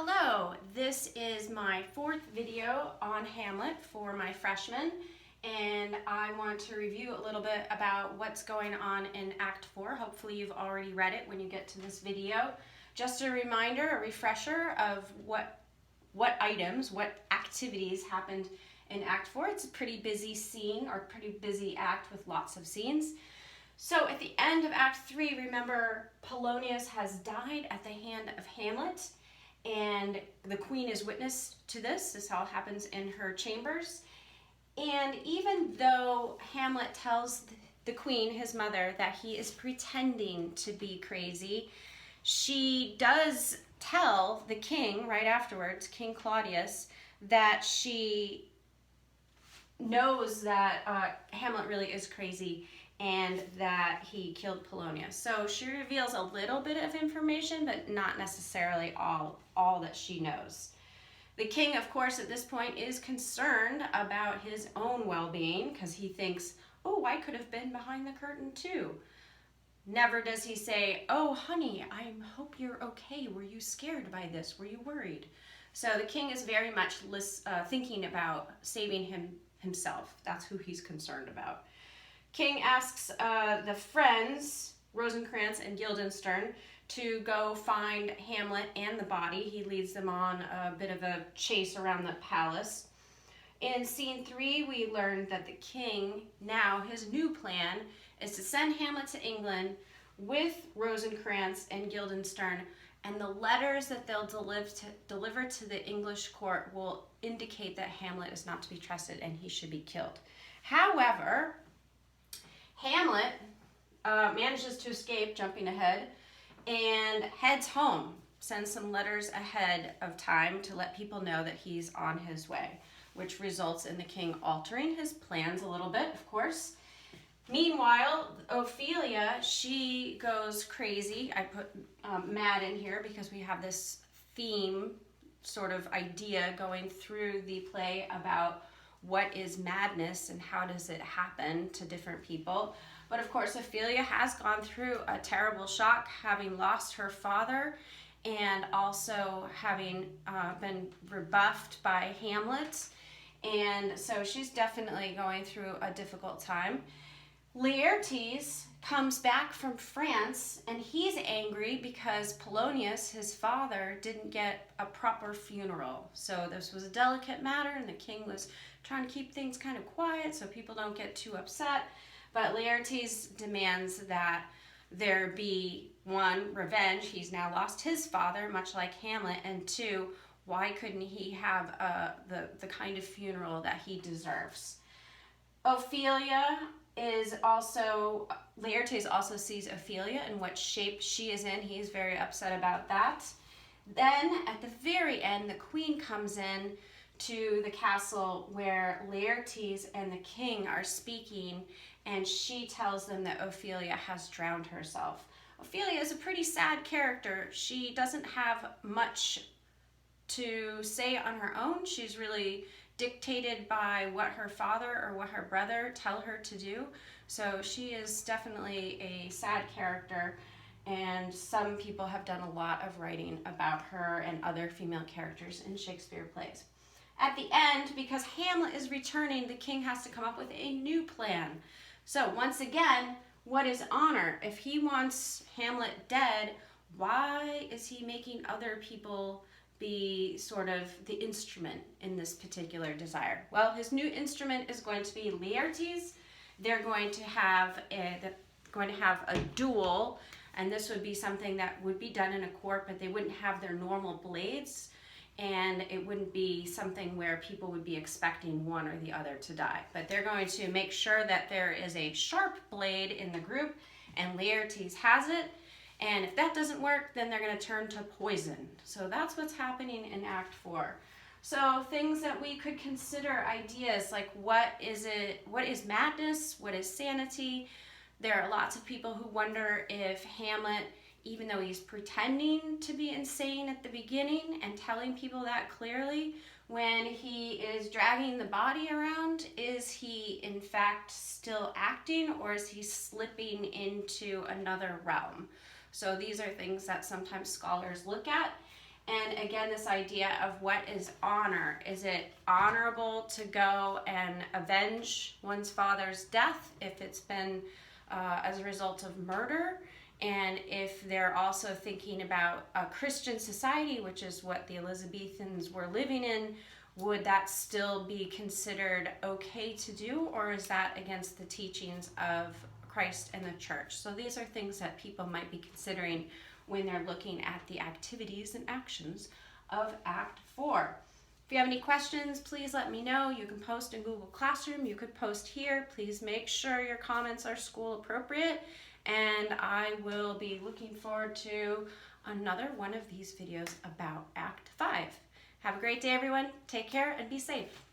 Hello, this is my fourth video on Hamlet for my freshmen, and I want to review a little bit about what's going on in Act 4. Hopefully you've already read it when you get to this video. Just a reminder, a refresher of what items, what activities happened in Act 4. It's a pretty busy scene, or pretty busy act with lots of scenes. So at the end of Act 3, remember Polonius has died at the hand of Hamlet, and the queen is witness to this. This all happens in her chambers. And even though Hamlet tells the queen, his mother, that he is pretending to be crazy, she does tell the king right afterwards, King Claudius, that she knows that Hamlet really is crazy and that he killed Polonius. So she reveals a little bit of information, but not necessarily all that she knows. The king, of course, at this point is concerned about his own well-being because he thinks, oh, I could have been behind the curtain too. Never does he say, oh, honey, I hope you're okay. Were you scared by this? Were you worried? So the king is very much thinking about saving himself. That's who he's concerned about. King asks the friends, Rosencrantz and Guildenstern, to go find Hamlet and the body. He leads them on a bit of a chase around the palace. In scene 3, we learned that the king, now his new plan, is to send Hamlet to England with Rosencrantz and Guildenstern, and the letters that they'll deliver to the English court will indicate that Hamlet is not to be trusted and he should be killed. However, Hamlet manages to escape, jumping ahead, and heads home, sends some letters ahead of time to let people know that he's on his way, which results in the king altering his plans a little bit, of course. Meanwhile, Ophelia, she goes crazy. I put mad in here because we have this theme sort of idea going through the play about what is madness and how does it happen to different people. But of course, Ophelia has gone through a terrible shock, having lost her father and also having been rebuffed by Hamlet. And so she's definitely going through a difficult time. Laertes comes back from France and he's angry because Polonius, his father, didn't get a proper funeral. So this was a delicate matter and the king was trying to keep things kind of quiet so people don't get too upset. But Laertes demands that there be, one, revenge. He's now lost his father, much like Hamlet, and two, why couldn't he have the kind of funeral that he deserves? Ophelia is also, Laertes also sees Ophelia and what shape she is in. He's very upset about that. Then at the very end, the queen comes in to the castle where Laertes and the king are speaking, and she tells them that Ophelia has drowned herself. Ophelia is a pretty sad character. She doesn't have much to say on her own. She's really dictated by what her father or what her brother tell her to do. So she is definitely a sad character, and some people have done a lot of writing about her and other female characters in Shakespeare plays. At the end, because Hamlet is returning, the king has to come up with a new plan. So once again, what is honor? If he wants Hamlet dead, why is he making other people be sort of the instrument in this particular desire? Well, his new instrument is going to be Laertes. They're going to have a duel, and this would be something that would be done in a court, but they wouldn't have their normal blades, and it wouldn't be something where people would be expecting one or the other to die. But they're going to make sure that there is a sharp blade in the group, and Laertes has it. And if that doesn't work, then they're going to turn to poison. So that's what's happening in Act 4. So things that we could consider, ideas like what is madness, what is sanity. There are lots of people who wonder if Hamlet, even though he's pretending to be insane at the beginning and telling people that clearly, when he is dragging the body around, is he in fact still acting, or is he slipping into another realm? So these are things that sometimes scholars look at. And again, this idea of what is honor. Is it honorable to go and avenge one's father's death if it's been as a result of murder? And if they're also thinking about a Christian society, which is what the Elizabethans were living in, would that still be considered okay to do, or is that against the teachings of Christ and the church? So these are things that people might be considering when they're looking at the activities and actions of Act 4. If you have any questions, please let me know. You can post in Google Classroom. You could post here. Please make sure your comments are school appropriate. And I will be looking forward to another one of these videos about Act 5. Have a great day, everyone. Take care and be safe.